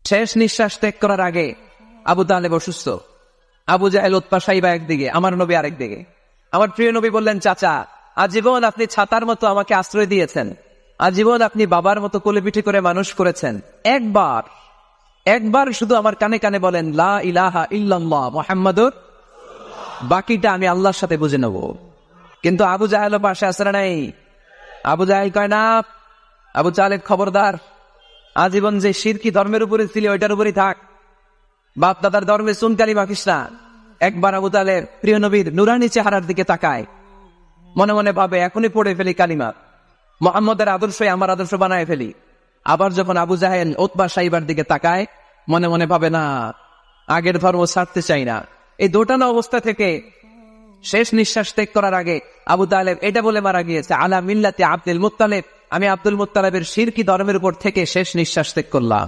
শেষ নিঃশ্বাস ত্যাগ করার আগে আবু তালেব অসুস্থ। আবু জাহেল, উতবা, সাইবা একদিকে, আমার নবী আরেকদিকে। আমার প্রিয় নবী বললেন, চাচা, আজীবন আপনি ছাতার মতো আমাকে আশ্রয় দিয়েছেন, আজীবন আপনি বাবার মতো কোলে পিঠে করে মানুষ করেছেন, একবার শুধু আমার কানে কানে বলেন লা ইলাহা ইল্লাল্লাহ মুহাম্মাদুর, বাকিটা আমি আল্লাহর সাথে বুঝে নেব। কিন্তু আবু জাহেল পাশে আসে না নাই? আবু জাহেল কয় না, আবু তালেব খবরদার, আজীবন যে শিরকি ধর্মের উপরে ছিল ওইটার উপরই থাক, বাপ দাদার ধর্মে চুনকালি মাখিস না। একবার আবু তালেব প্রিয় নবীর নুরানি চেহারার দিকে তাকায়, মনে মনে ভাবে এখনই পড়ে ফেলি কালিমা, মুহাম্মদের আদর্শই আমার আদর্শ বানায় ফেলি। আবার যখন আবু জাহেল উতবা সাইবার দিকে তাকায়, মনে মনে ভাবে না, আগের ধর্ম ছাড়তে চাই না। এই দোটানা অবস্থা থেকে শেষ নিঃশ্বাস ত্যাগ করার আগে আবু তালেব এটা বলে মারা গিয়েছে, আলা মিল্লাতি আব্দুল মুত্তালিব, আমি আব্দুল মুত্তালিবের শিরকি ধর্মের উপর থেকে শেষ নিঃশ্বাস ত্যাগ করলাম।